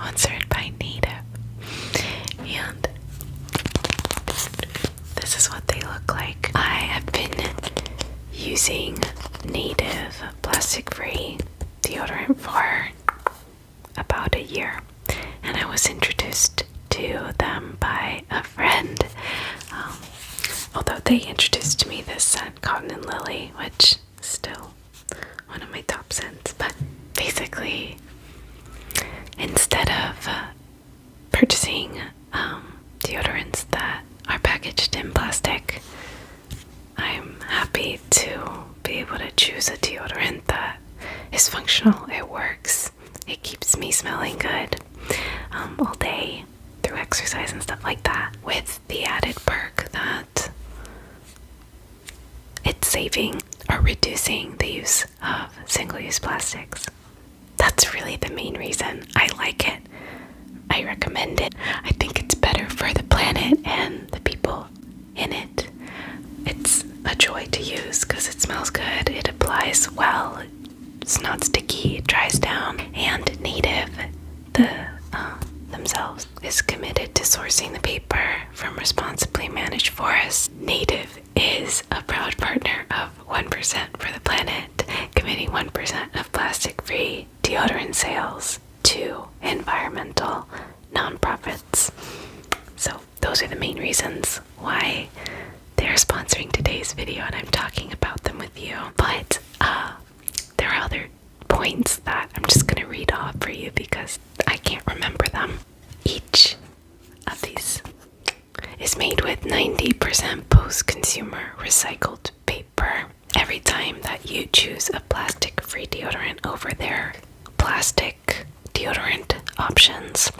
sponsored by Native. And this is what they look like. I have been using Native plastic-free deodorant for about a year, and I was introduced to them by a friend. Although they introduced me this scent, Cotton and Lily, which is still one of my top scents. But basically, instead of purchasing deodorants that are packaged in plastic, I'm happy to be able to choose a deodorant that is functional. It works. It keeps me smelling good all day through exercise and stuff like that, with the added perk that it's saving or reducing the use of single-use plastics. That's really the main reason I like it. I recommend it. I think it's better for the planet and the people in it. It's a joy to use because it smells good, it applies well, it's not sticky, it dries down, and Native, themselves, is committed to sourcing the paper from responsibly managed forests. Native is a proud partner of 1% for the planet, committing 1% of plastic-free deodorant sales to environmental nonprofits. So those are the main reasons why they're sponsoring today's video, and I'm talking about them with you. But there are other points that I'm just going to read off for you because I can't remember them. Each of these is made with 90% post-consumer recycled paper. Every time that you choose a plastic-free deodorant over their plastic deodorant options,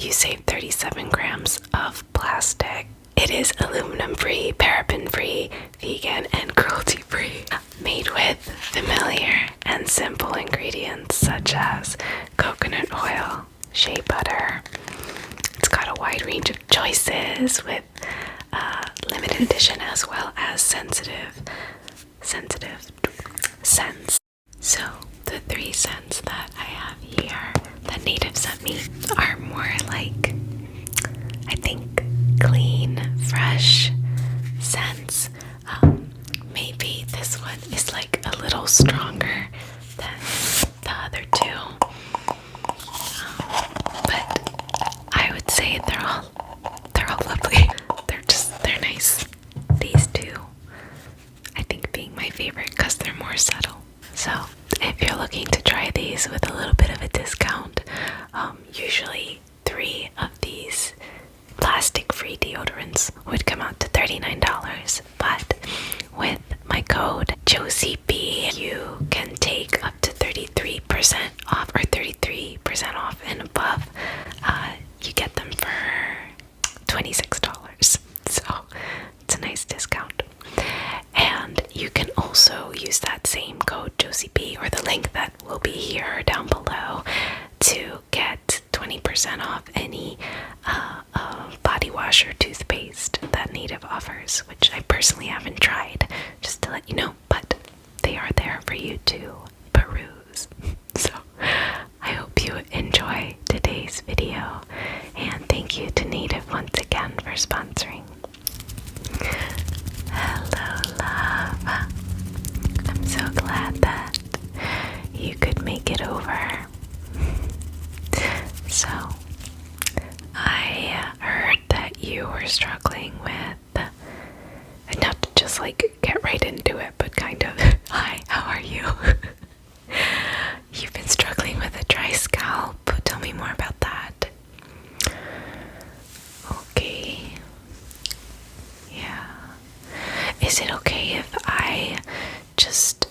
you save 37 grams of plastic. It is aluminum-free, paraben-free, vegan, and cruelty-free. Made with familiar and simple ingredients such as coconut oil, shea butter. It's got a wide range of choices with limited edition as well as sensitive scents. So the 3 scents that I have here that Native sent me are more like, I think, clean, fresh scents. Maybe this one is like a little stronger than the other 2, but I would say they're all lovely. They're nice. These 2, I think, being my favorite because they're more subtle. So if you're looking to try these with a little bit of a discount, usually 3 of these plastic-free deodorants would come out to $39, but with my code Jocie, you can take up to 33% off, or 33% off and above. You get them for $26, so it's a nice discount. And you can also use that same code Jocie, or the link that will be here or down below, to get 20% off any body wash or toothpaste that Native offers, which I personally haven't tried, just to let you know, but they are there for you to peruse. So I hope you enjoy today's video, and thank you to Native once again for sponsoring. Hello, love. I'm so glad that you could make it over. So, I heard that you were struggling with, and not to just like get right into it, but kind of, hi, how are you? You've been struggling with a dry scalp. Tell me more about that. Okay. Yeah. Is it okay if I just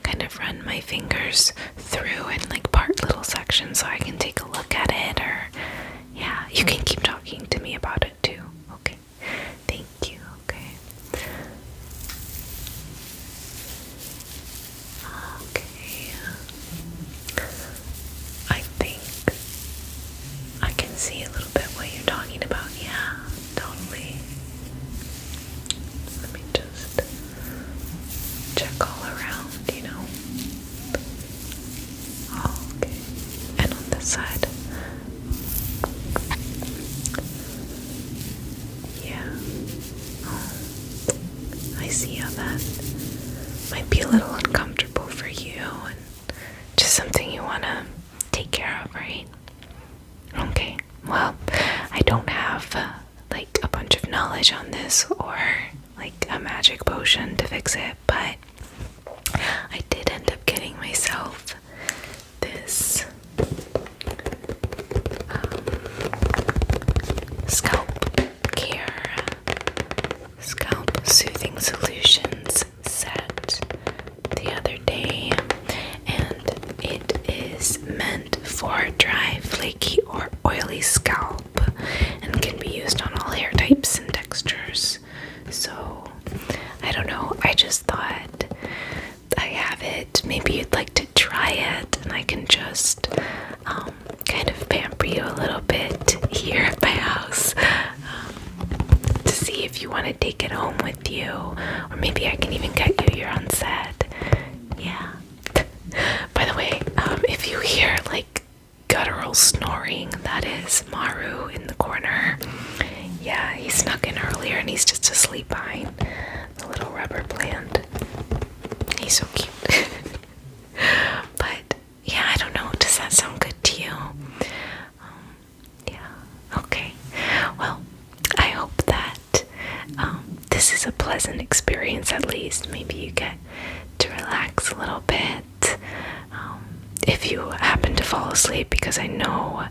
kind of run my fingers through and like part little sections so I can take a look at it? Or yeah, you can keep talking to me about it too. Okay. Thank you. Okay. Okay. I think I can see a little bit what you're talking about. Yeah, totally. Let me just check all around, you know. Oh, okay. And on this side. little uncomfortable for you and just something you want to take care of, right? Okay, well, I don't have like a bunch of knowledge on this or like a magic potion to fix it, but I did end up getting myself this scalp soothing solutions set the other day, and it is meant for dry, flaky, or oily scalp and can be used on all hair types and textures. So I don't know, I just thought I have it, maybe you'd like to try it, and I can just kind of pamper you a little bit here at my house to see if you want to take it home with you, or maybe I can even get you your own set. Yeah. By the way, if you hear like guttural snoring, that is Maru in the corner. Yeah, he snuck in earlier and he's just asleep behind the little rubber plant. He's so cute. But yeah, I don't know, does that sound good to you? Yeah, okay. Well, I hope that this is a pleasant experience at least. Maybe you get to relax a little bit. If you happen to fall asleep, because I know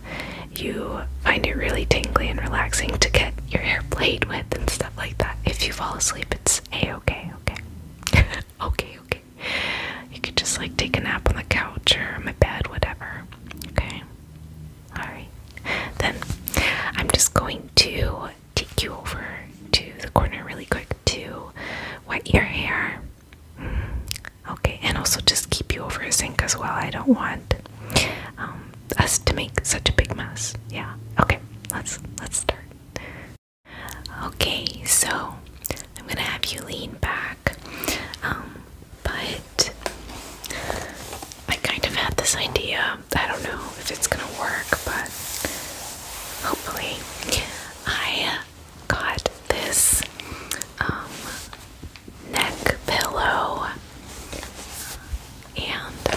you find it really tingly and relaxing to get your hair played with and stuff like that. If you fall asleep, it's a-okay, okay. Okay. You could just like take a nap on the couch or my bed, whatever. Okay. Alright. Then I'm just going to take you over to the corner really quick to wet your hair. Okay, and also just keep you over a sink as well. I don't want us to make such a big mess. Yeah. Okay. Let's start. Okay, so I'm gonna have you lean back. But I kind of had this idea. I don't know if it's gonna work, but hopefully. I got this neck pillow, and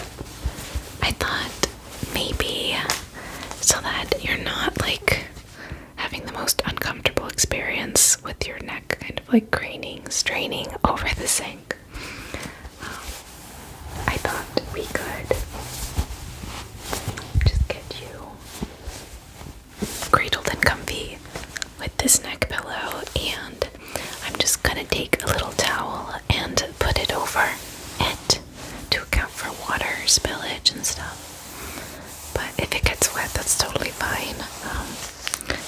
I thought maybe so that you're not like having the most uncomfortable experience with your neck kind of like straining over the sink. I thought we could just get you cradled and comfy with this neck pillow, and I'm just gonna take a little towel and put it over it to account for water spillage and stuff. But if it gets wet, that's totally fine.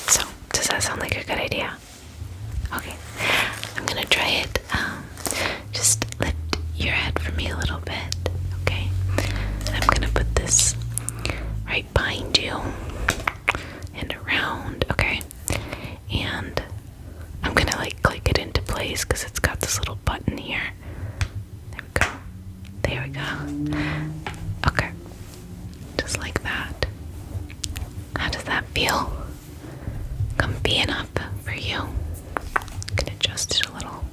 So does that sound like a good idea? Okay, I'm gonna try it. Just lift your head for me a little bit, okay? I'm gonna put this right behind you and around, okay? And I'm gonna like click it into place because it's got this little button here. There we go. There we go. Okay, just like that. How does that feel? Comfy enough for you? I'm gonna adjust it a little.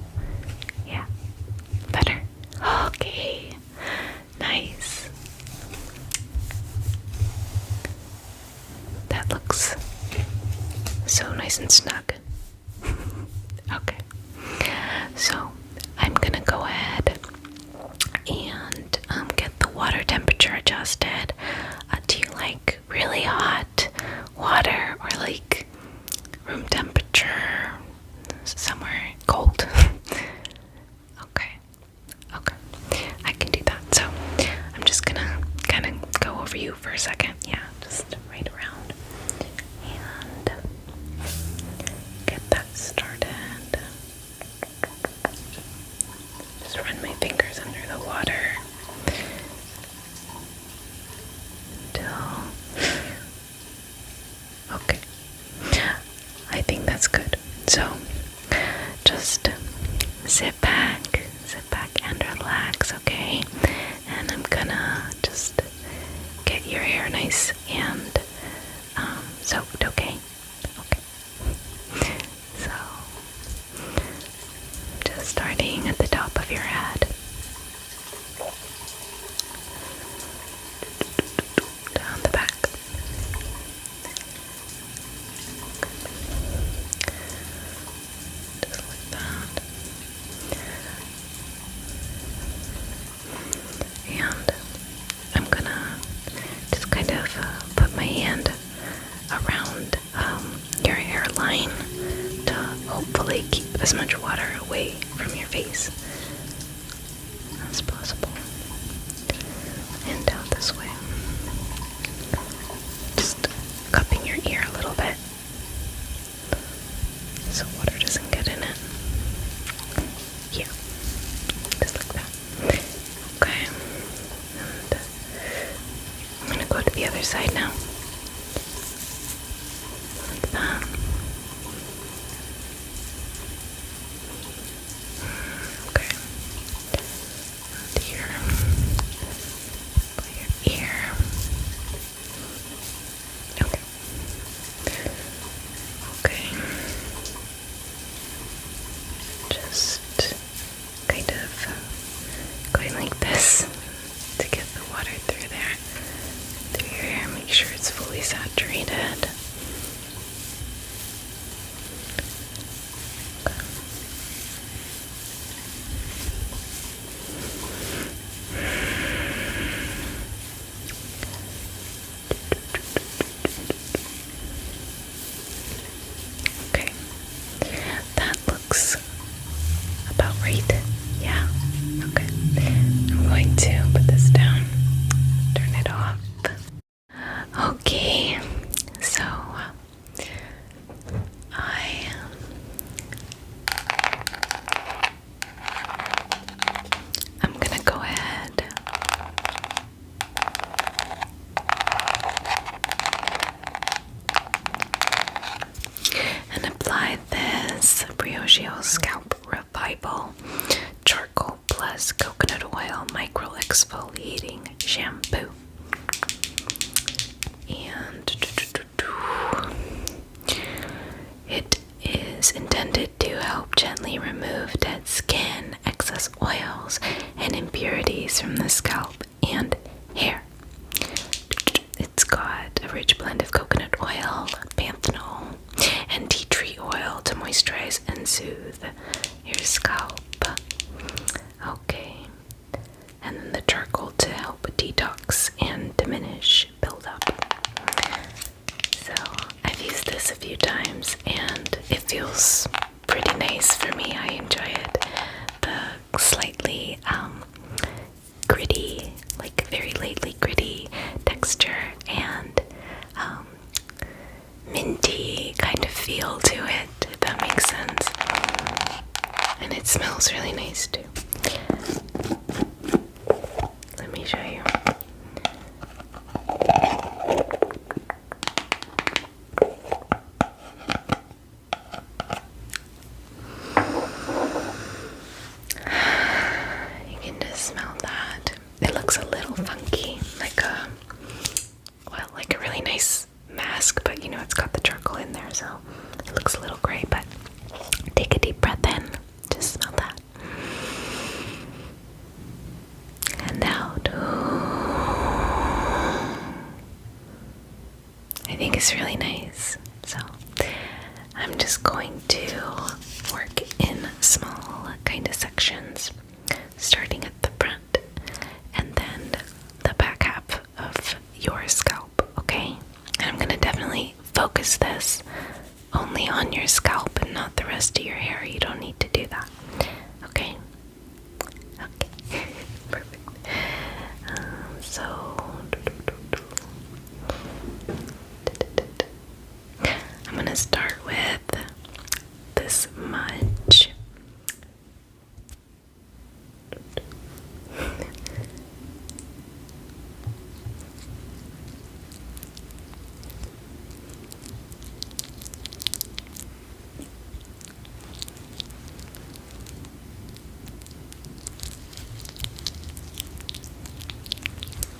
Yeah, better. Okay, nice. That looks so nice and snug. Okay, so I'm gonna go ahead and get the water temperature adjusted. Do you like really hot water or like room temperature, somewhere cold? Okay, I can do that. So I'm just gonna kind of go over you for a second. Yeah, just right around and get that started. Just run my fingers under the water until, okay, I think that's good. So just sit back and relax, okay? And I'm gonna just get your hair nice and soaked, okay? Okay. So just starting at the top of your head. side now. Like that. Okay. And here. By your ear. Okay. Okay. Just kind of going like this to get the water through there. Through your hair, make sure it's fully saturated. Okay, that looks about right. Yeah, okay. I'm going to put this down, turn it off. Okay, so I'm gonna go ahead and apply this Besitos Scalp Revival Charcoal Plus Coconut Oil Micro Exfoliating Shampoo. And it is intended to help gently remove dead skin, excess oils, and impurities from the scalp and hair. It's got a rich blend of coconut oil, panthenol, and tea tree oil to moisturize and soothe your scalp. Okay. And then the charcoal to help detox and diminish buildup. So I've used this a few times and it feels pretty nice for me. I enjoy it. The slightly gritty, like very lightly gritty texture and minty kind of feel to it, if that makes sense. And it smells really nice too. Let me show you. You can just smell that. It looks a little funky, like a really nice mask, but you know it's got the charcoal in there, so it looks a little gray. But take a deep breath in. Just smell that. And out. I think it's really nice. So I'm just going to work in small kind of sections, starting at the front and then the back half of your scalp, okay? And I'm gonna definitely focus this only on your scalp and not the rest of your hair. You don't need to do that, okay? Okay, perfect. I'm gonna start with this much.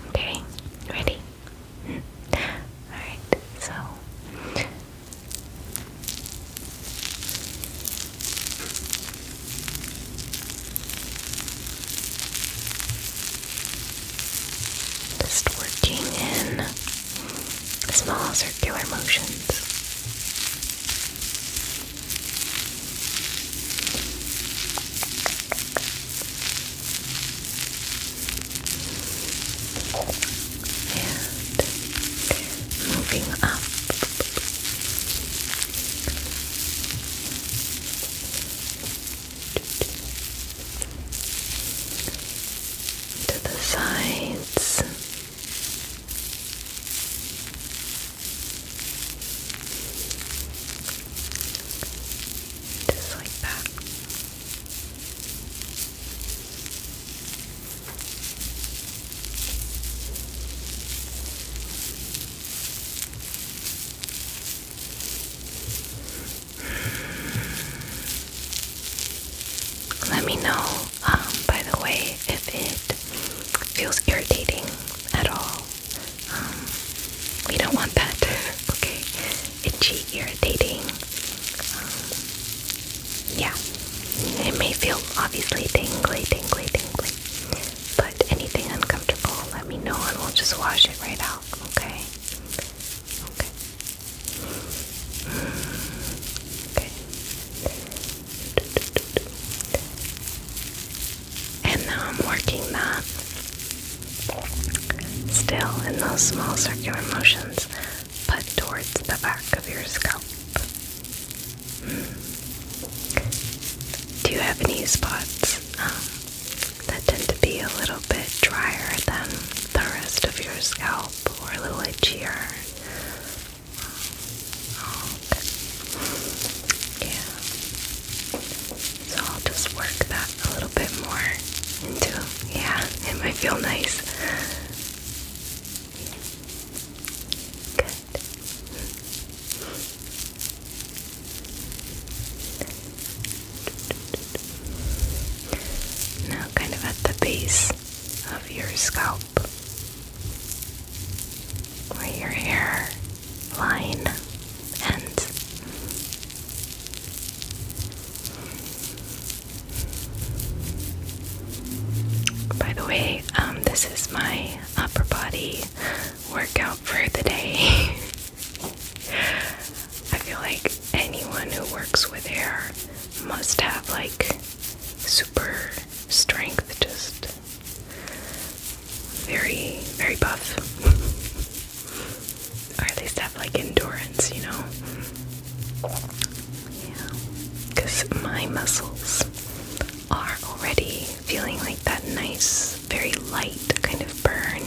Okay, ready? Alright, so just working in small circular motions. And moving up to the sides. feels irritating at all. We don't want that, okay? Itchy, irritating. Yeah, it may feel obviously tingly, but anything uncomfortable, let me know and we'll just wash it right out, okay? Okay. Okay. And now I'm working that still in those small circular motions, but towards the back of your scalp. Do you have any spots that tend to be a little bit drier than the rest of your scalp, or a little itchier? Okay. Yeah. So I'll just work that a little bit more into, yeah, it might feel nice. Good. Now kind of at the base of your scalp, where your hair line ends. By the way, this is my upper body workout for the day. I feel like anyone who works with hair must have like super strength, just very, very buff. Or at least have like endurance, you know? Yeah. Because my muscles are already feeling like that nice, very light kind of burn.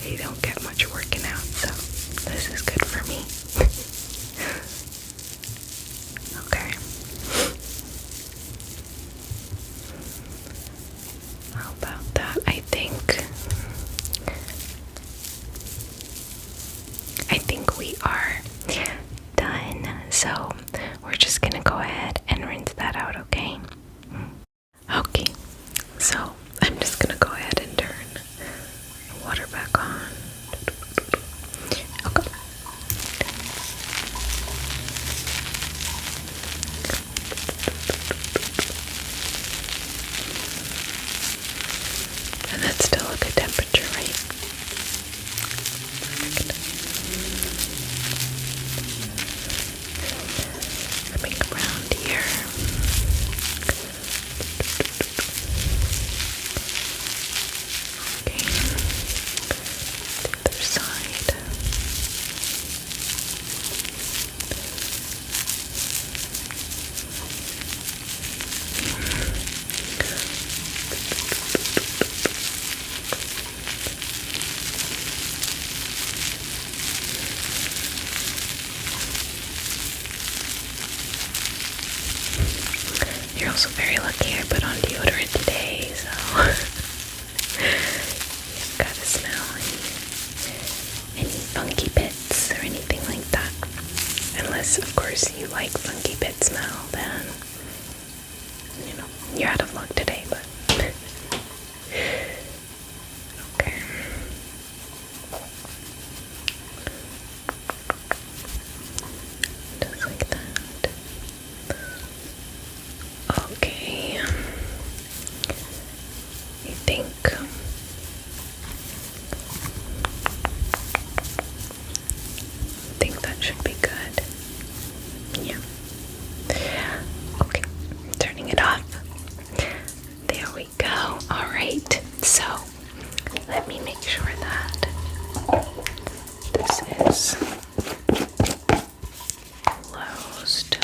You don't get much working out, so this is good for me. Okay. How about that? I think we are done. So we're just gonna go ahead and rinse that out, okay? Okay. So I'm just gonna go ahead and turn the water back on. Okay. And that's still a good temperature, right? Coming around here. Okay. The other side. You're also very lucky I put on deodorant today, so you've got to smell any funky bits or anything like that. Unless, of course, you like funky bit smell, then, you know, you're out of luck today, but okay. Just like that. Okay. I think that should be good. Yeah. Okay. Turning it off. There we go. Alright. So let me make sure that this is closed.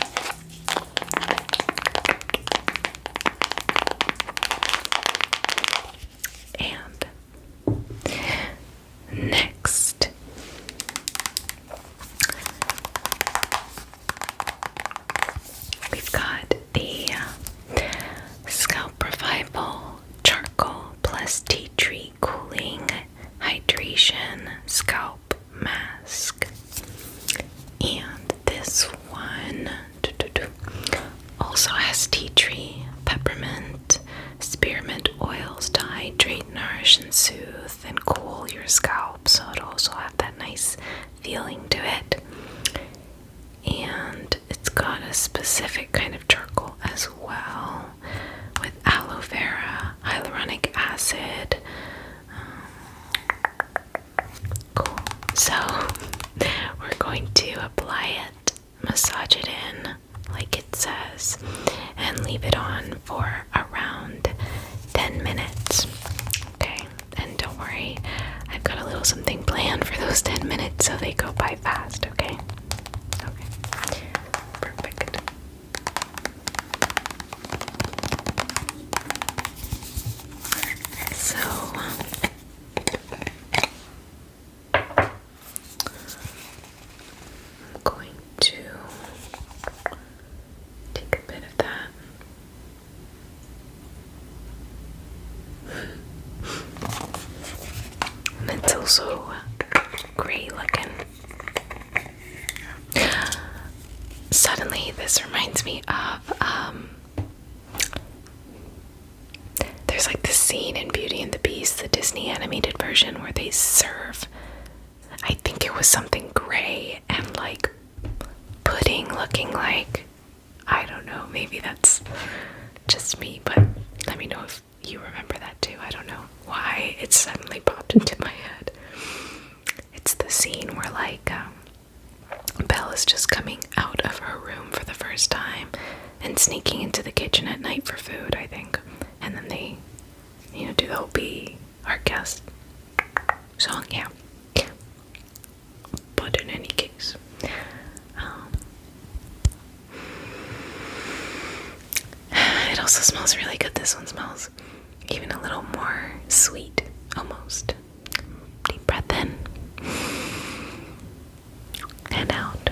And next, we've got the Scalp Revival Charcoal plus Tea Tree Cooling Hydration Scalp Mask. And this one also has tea tree, peppermint, nourish and soothe and cool your scalp, so it'll also have that nice feeling to it. And it's got a specific kind of charcoal as well, with aloe vera, hyaluronic acid. Cool. So we're going to apply it, massage it in like it says, and leave it on for around 10 minutes. Okay, and don't worry, I've got a little something planned for those 10 minutes so they go by fast, okay? Okay, perfect. So, I'm going to take a bit of that. And it's also gray looking. Suddenly, this reminds me of, there's like this scene in Beauty and the Beast, the Disney animated version, where they serve, I think it was something gray and like pudding looking like, I don't know, maybe that's just me, but let me know if you remember that too. I don't know why it suddenly popped into my head. It's the scene where like Belle is just coming out of her room for the first time and sneaking into the kitchen at night for food, I think. And then they, do the whole Be Our Guest song, yeah. But in any case, it also smells really good. This one smells even a little more sweet, almost. Deep breath in and out.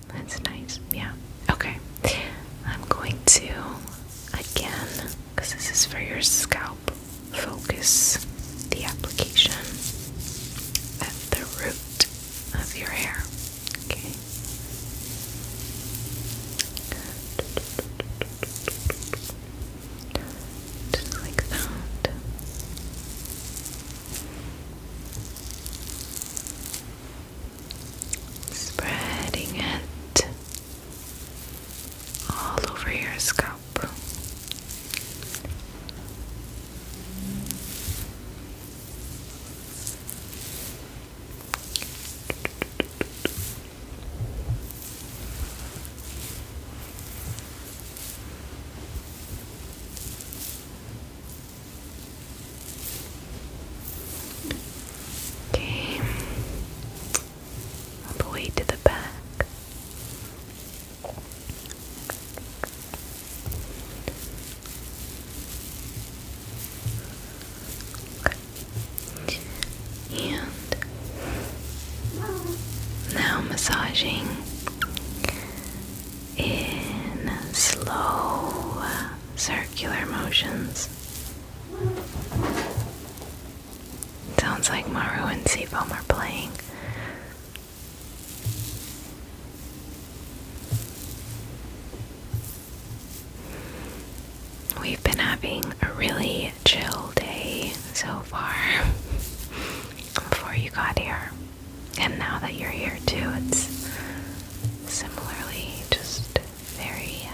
That's nice, yeah. Okay, I'm going to, again, because this is for your scalp, focus the application at the root of your hair. Okay. Just like that. Spreading it all over your scalp. Okay, all the way to the back. And now massaging in slow circular motions. Sounds like Maru and Seafoam are playing. We've been having a really chill day so far before you got here. And now that you're here too, it's similarly just very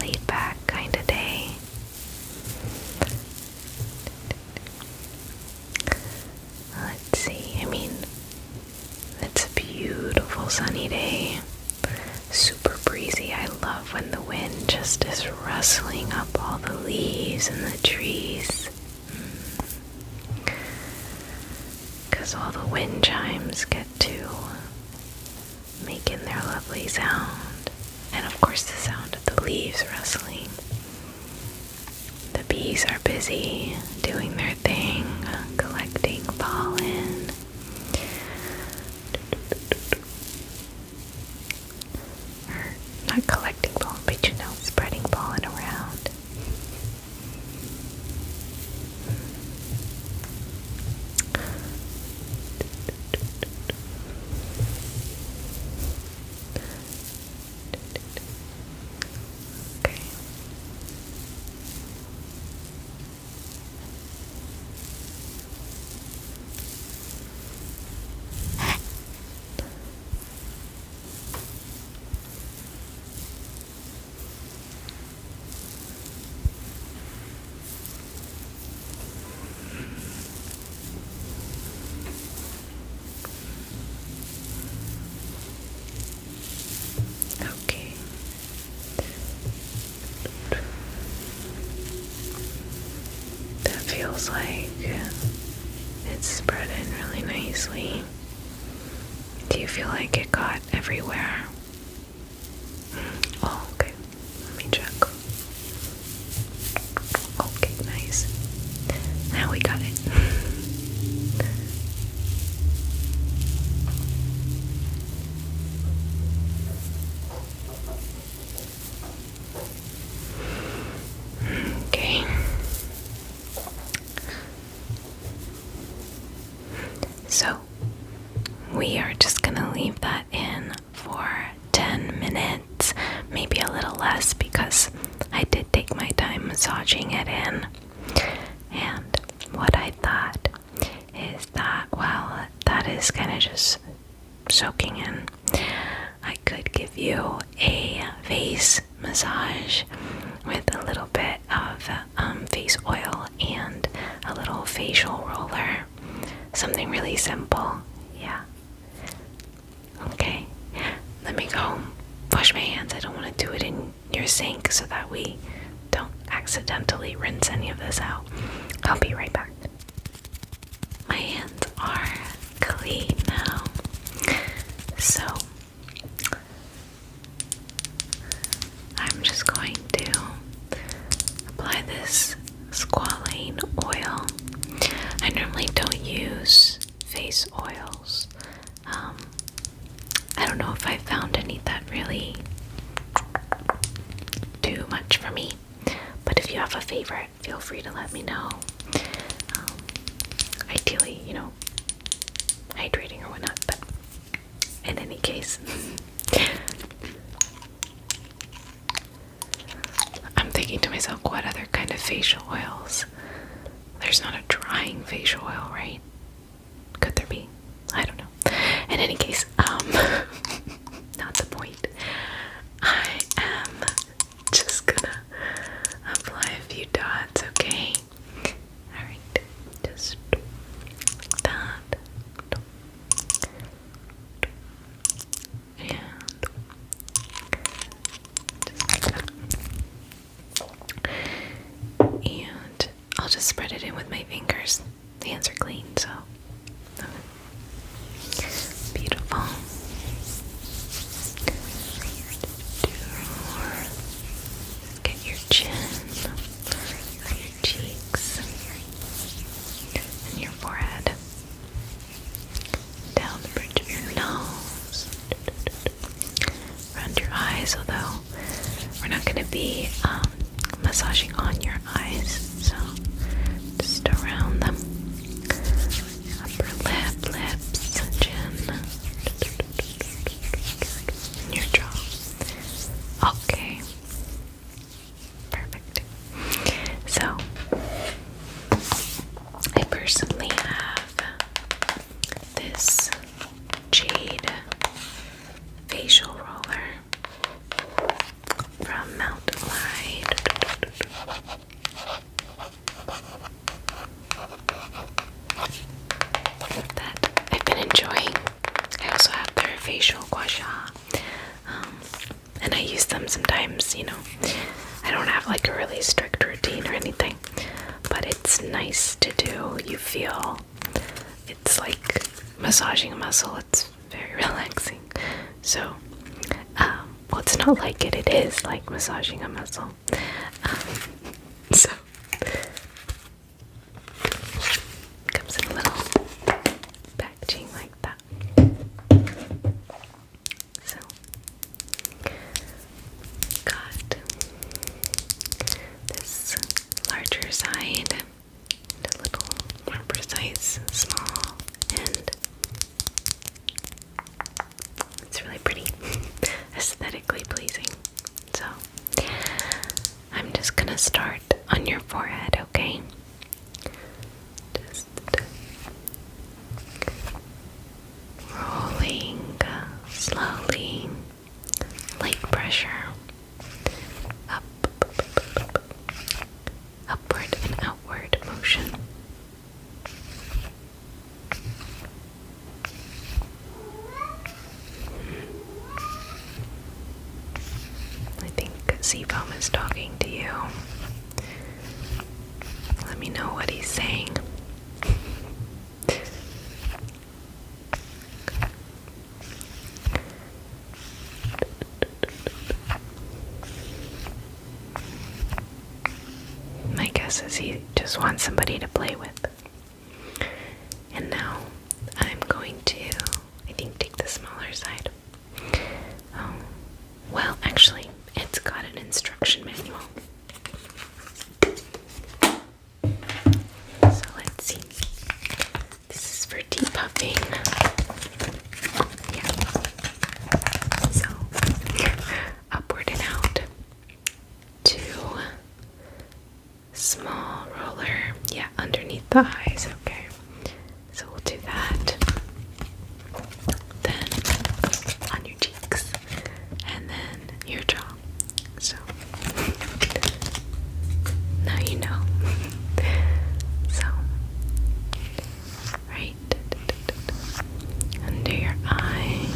laid back kind of day. Let's see, it's a beautiful sunny day. Super breezy. I love when the wind just is rustling up all the leaves and the trees. Because all the wind chimes get to making their lovely sound. And of course the sound of the leaves rustling. The bees are busy doing their thing, collecting pollen. Or not collecting pollen, but spreading pollen around. Okay. feels like it's spread in really nicely. Do you feel like it got everywhere? Oh, okay. Let me check. Okay, nice. Now we got it. Okay. So, we are just gonna leave that in for 10 minutes, maybe a little less, because I did take my time massaging it in. And what I thought is that while that is kind of just soaking in, I could give you a face massage with a little bit of face oil and a little facial roller. Something really simple. Yeah. Okay. Let me go wash my hands. I don't want to do it in your sink so that we don't accidentally rinse any of this out. I'll be right back. My hands are clean now. So I'm just going to apply this squalane oil. I normally don't use face oils. I don't know if I found any that really do much for me, but if you have a favorite, feel free to let me know. Ideally, hydrating or whatnot, but in any case, I'm thinking to myself, what other kind of facial oils? There's not a drying facial oil, right? Could there be? I don't know. In any case, not the point. I am just gonna apply a few dots, okay? Alright, just like that. And just like that. And I'll just spread it in with my fingers. The hands are clean, so beautiful. Get your chin, your cheeks, and your forehead. Down the bridge of your nose. Around your eyes, although we're not going to be massaging on your eyes, so just around them. Upper lip, lips, chin, and your jaw. Okay. Perfect. So, I personally have this jade facial roller from Mount Light. That I've been enjoying. I also have their facial gua sha, and I use them sometimes. I don't have like a really strict routine or anything, but it's nice to do. You feel it's like massaging a muscle. It's very relaxing. So, well, it's not like it. It is like massaging a muscle. So comes in a little packaging like that. So got this larger side, and a little more precise, small end. It's really pretty, aesthetically pleasing. So I'm just gonna start on your forehead, okay? Just rolling slowly, light pressure, up, upward and outward motion. I think Seafoam is talking to you. Let me guess is he just wants somebody to play with. And now I'm going to, I think, take the smaller side. Well, actually, it's got an instruction manual. So let's see. This is for depuffing. Yeah. So, upward and out. 2 small roller. Yeah, underneath the eyes. Okay. So we'll do that. Then on your cheeks. And then your jaw. So now you know. So right under your eye.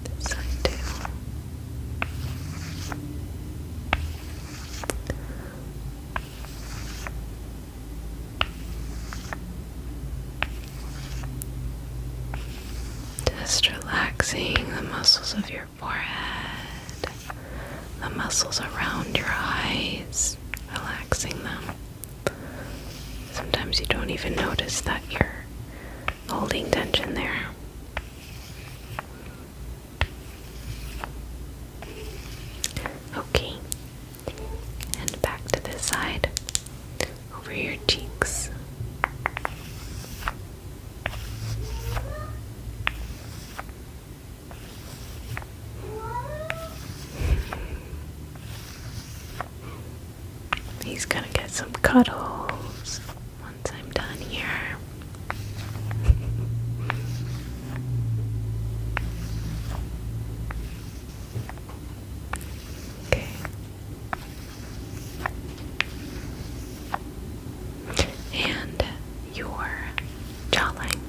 This side too. Just relaxing the muscles of your forehead, the muscles around your eyes, relaxing them. Sometimes you don't even notice that you're holding tension there. Okay, and back to this side, over your cheeks. He's gonna get some cuddles once I'm done here. Okay. And your jawline.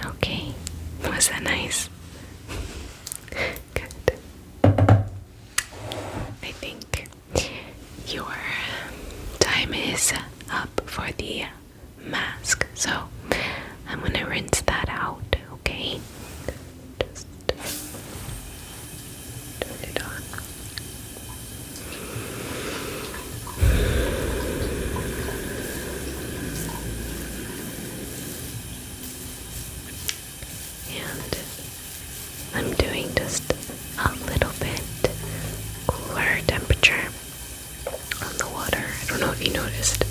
Okay, was that nice? Good. I think your time is up for the mask, so I'm gonna rinse that out, okay? Just turn it on. And I'm doing just a little bit cooler temperature on the water. I don't know if you noticed.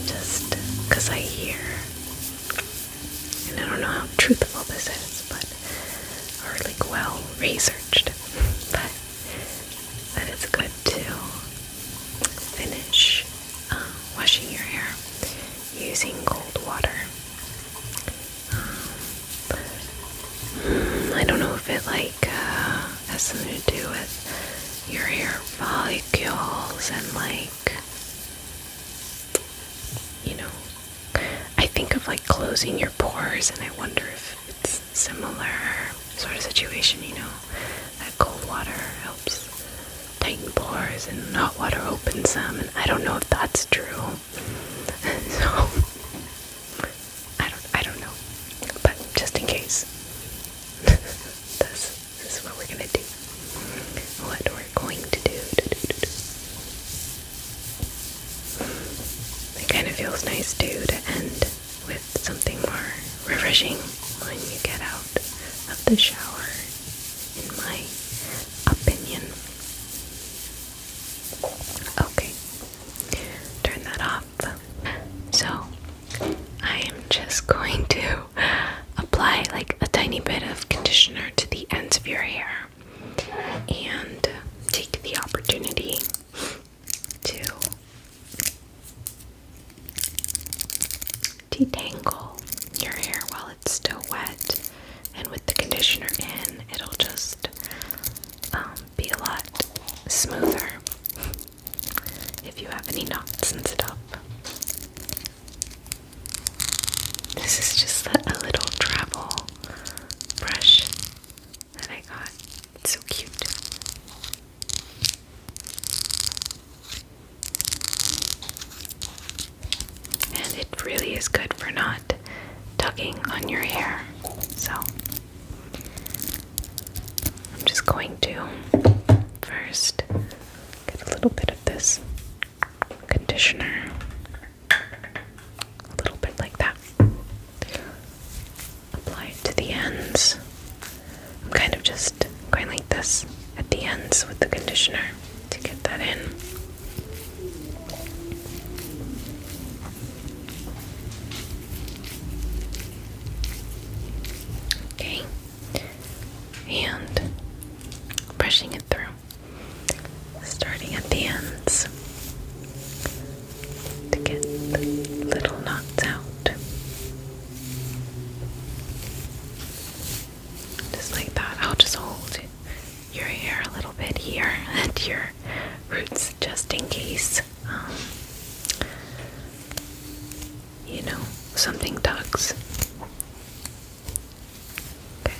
Just because I hear, and I don't know how truthful this is, but, or like well researched, but that it's good to finish washing your hair using cold water. I don't know if it has something to do with your hair follicles and I think of closing your pores, and I wonder if it's similar sort of situation, that cold water helps tighten pores and hot water opens them, and I don't know if that's true. So I don't know, but just in case. This is what we're gonna do. What we're going to do. It kind of feels nice too to end with something more refreshing when you get out of the shower, in my opinion. Okay, turn that off. So I am just going to apply a tiny bit of conditioner to the ends of your hair and take the opportunity to detangle your hair while it's still wet, and with the conditioner in, it'll just be a lot smoother. you have any knots and stuff. This is just a little travel brush that I got. It's so cute. And it really is good for not tugging on your hair. So I'm just going to first get a little bit of this conditioner. A little bit like that. Apply it to the ends. I'm kind of just going like this at the ends with the conditioner to get that in. Okay. And brushing it through. Starting at the ends to get the little knots out. Just like that. I'll just hold your hair a little bit here at your roots just in case, you know, something tugs. Okay.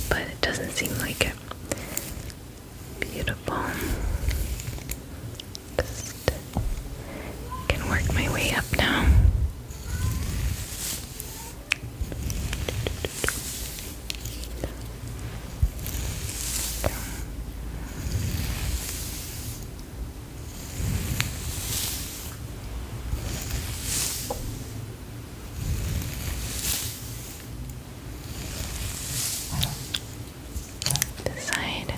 But it doesn't seem like it. Beautiful. Just can work my way up now. This side.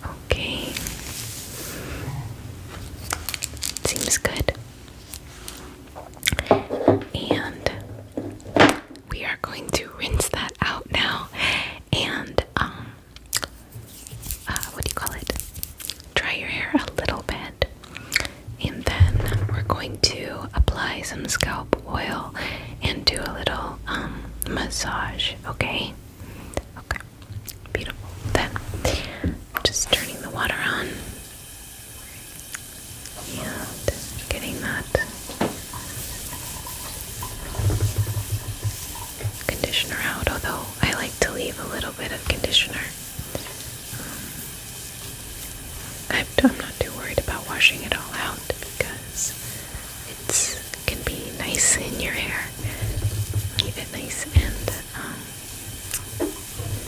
Okay. Seems good. And we are going to rinse that out now and what do you call it? Dry your hair a little bit. And then we're going to apply some scalp oil and do a little massage, okay? Okay. Beautiful. Then just turning the water on and getting that conditioner out, although I like to leave a little bit of conditioner. I'm not too worried about washing it all out because it can be nice in your hair. Leave it nice and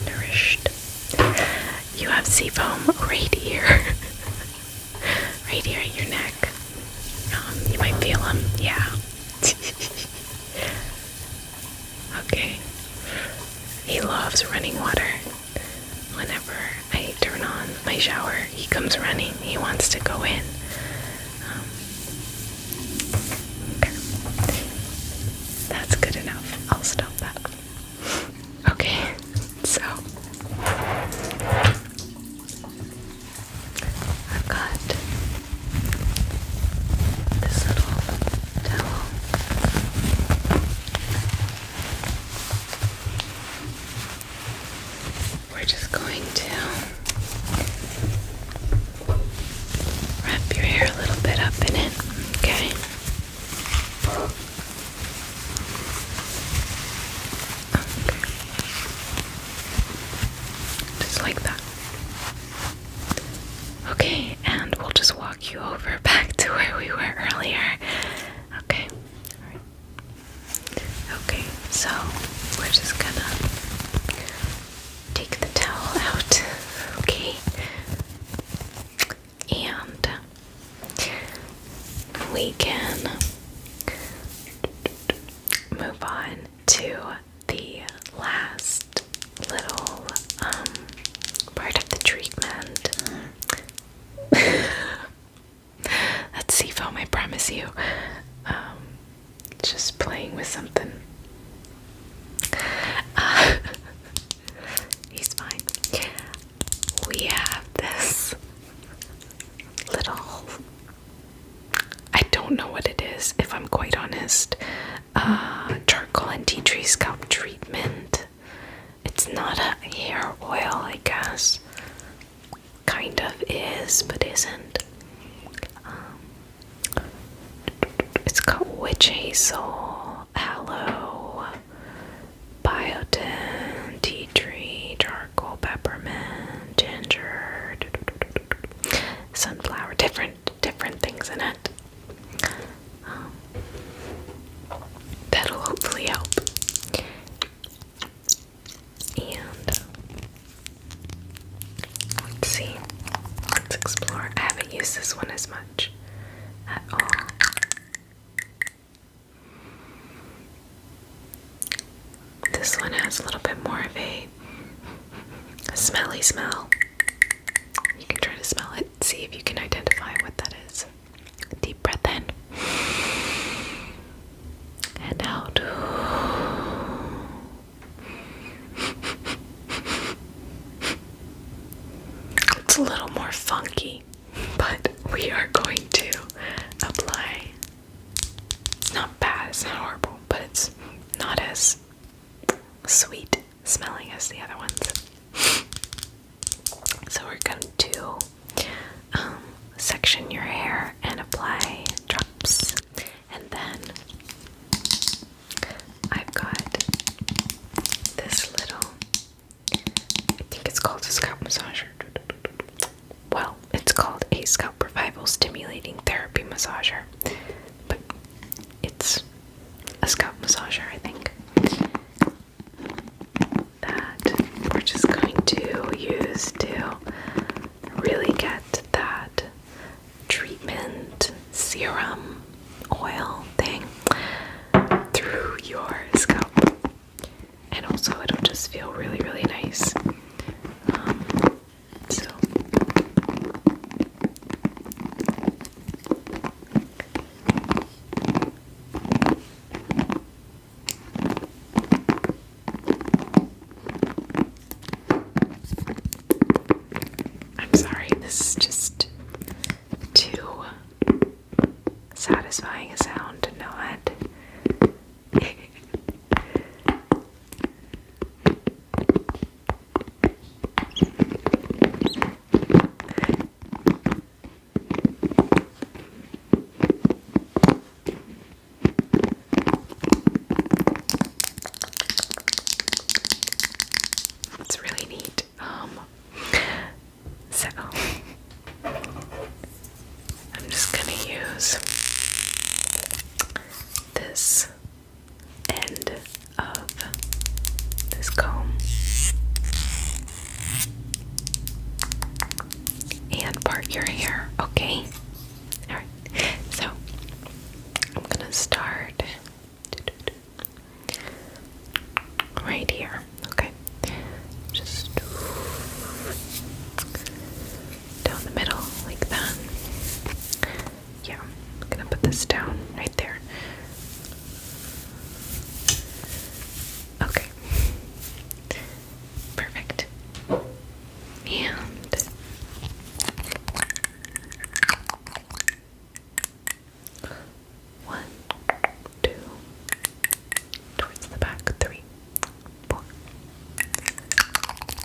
nourished. You have seafoam right here. Right here at your neck. You might feel them. Yeah. Okay. He loves running water. Whenever I turn on my shower, he comes running. He wants to go in. Okay. That's good enough. I'll stop that. Okay, so I've got this little towel. We're just going to wrap your hair a little bit up in it, okay? Just like that. Okay, and we'll just walk you over back to where we were earlier. Okay. Alright. Okay, so we're just gonna take the towel out, okay? And we can move on to the last little part of the treatment. That's seafoam, I promise you. Just don't know what it is, if I'm quite honest. Charcoal and tea tree scalp treatment. It's not a hair oil, I guess. Kind of is, but isn't. It's got witch hazel, aloe, biotin, tea tree, charcoal, peppermint, ginger, sunflower, different things in it. That'll hopefully help. And let's see. Let's explore. I haven't used this one as much at all. This one has a little bit more of a smelly smell. You can try to smell it, see if you can identify what that is. Deep breath in and out. It's a little more funky, but we are going to apply. It's not bad, it's not horrible, but it's not as sweet smelling as the other ones. So we're going to section your hair and apply drops. And then I've got this little, I think it's called a scalp massager. Well, it's called a scalp revival stimulating therapy massager, but it's a scalp massager, I think, that we're just going to use to really get that treatment serum oil thing through your scalp, and also it'll just feel really, really nice. So I'm sorry, this is just too satisfying a sound to not. It's really neat. So I'm just gonna use this end of this comb and part your hair, okay? Alright, so I'm gonna start right here, okay? Just down the middle like that. Yeah, I'm gonna put this down right there. Okay, perfect. And one, two, towards the back, 3, 4,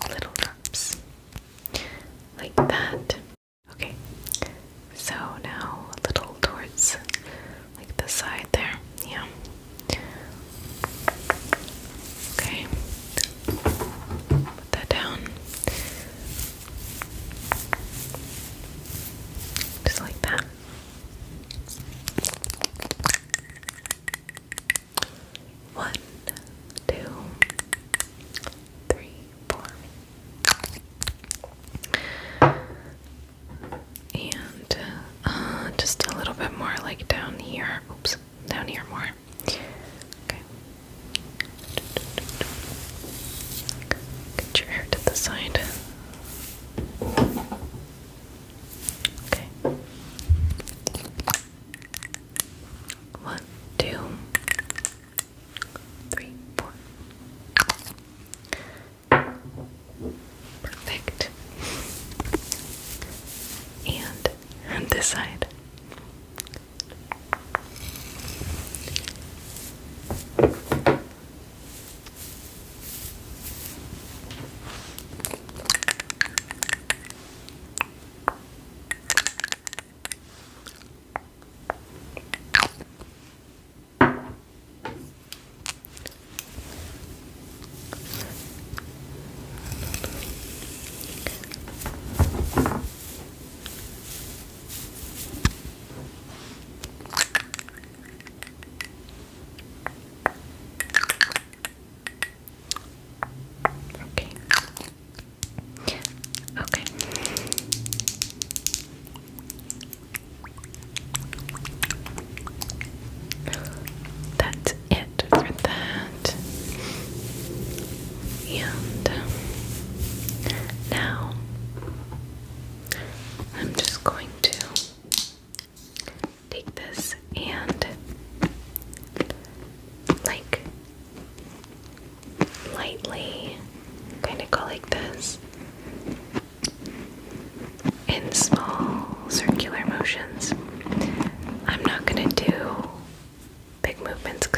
little drops like that. Okay, so now a little towards like the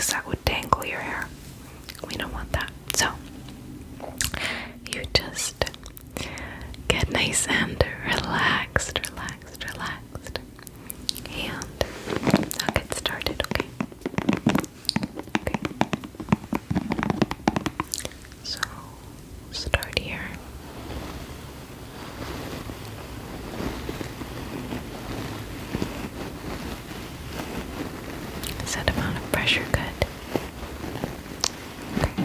because that would tangle your hair. We don't want that. So you just get nice and relaxed, and I'll get started, okay? Okay. So start here. Is that amount of pressure good? Okay.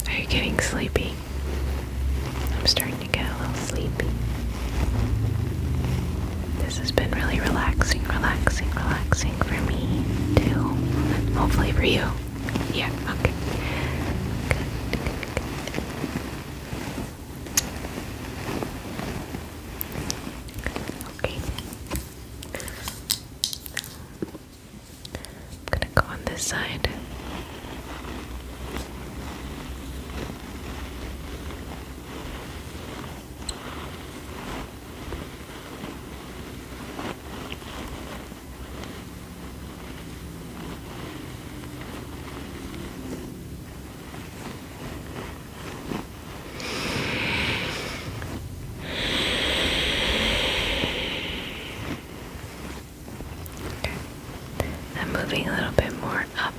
Are you getting sleepy? I'm starting to get a little sleepy. This has been really relaxing for me too. Hopefully for you. Yeah, okay. Good. Okay. I'm gonna go on this side. I'm moving a little bit more up.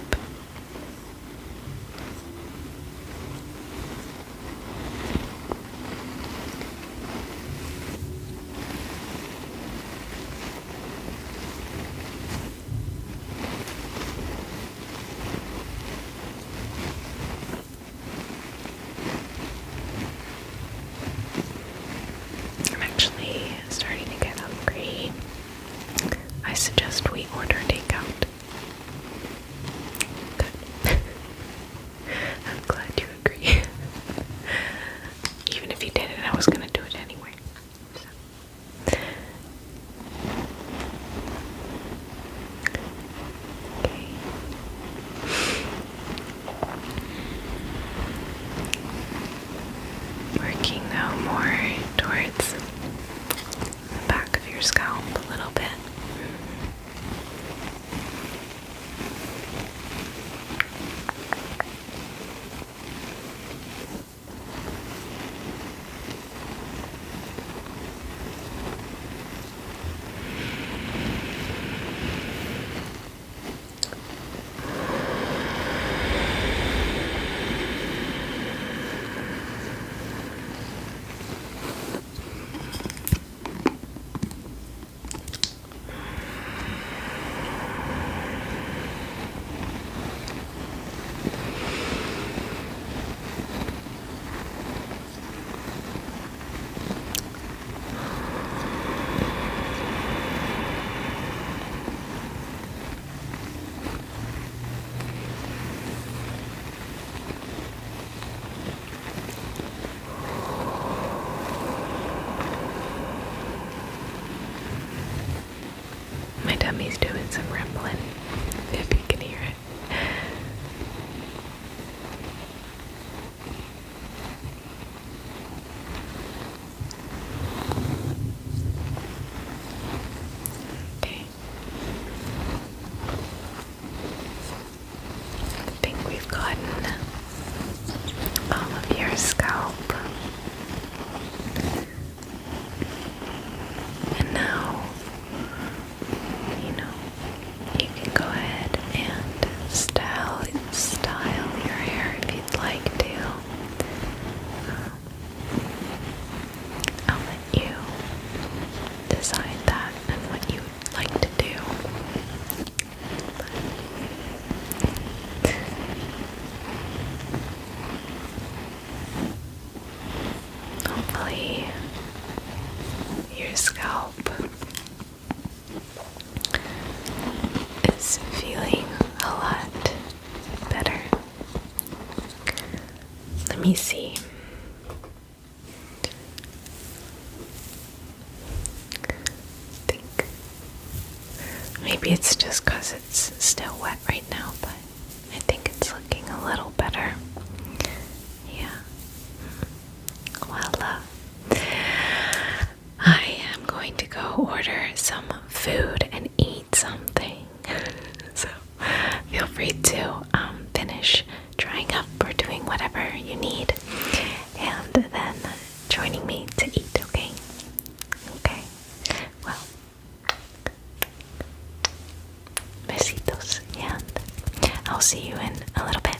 I'm actually starting to get hungry. I suggest we order takeout. Good. I'm glad you agree. Even if you didn't, I was gonna do it anyway. So. Okay. Working now more towards the back of your scalp a little bit. My tummy's doing some rumbling, if you can hear it. Okay. I think we've gotten all of your scalp. And now, you can go ahead and style your hair if you'd like to. I'll let you decide that and what you would like to do. Hopefully your scalp is feeling a lot better. Let me see. Maybe it's just because it's still wet right now, but I think it's looking a little better. Yeah. Well, I am going to go order some food and eat something. So feel free to finish drying up or doing whatever you need, and then joining me to eat, okay? Okay. Well, besitos, and I'll see you in a little bit.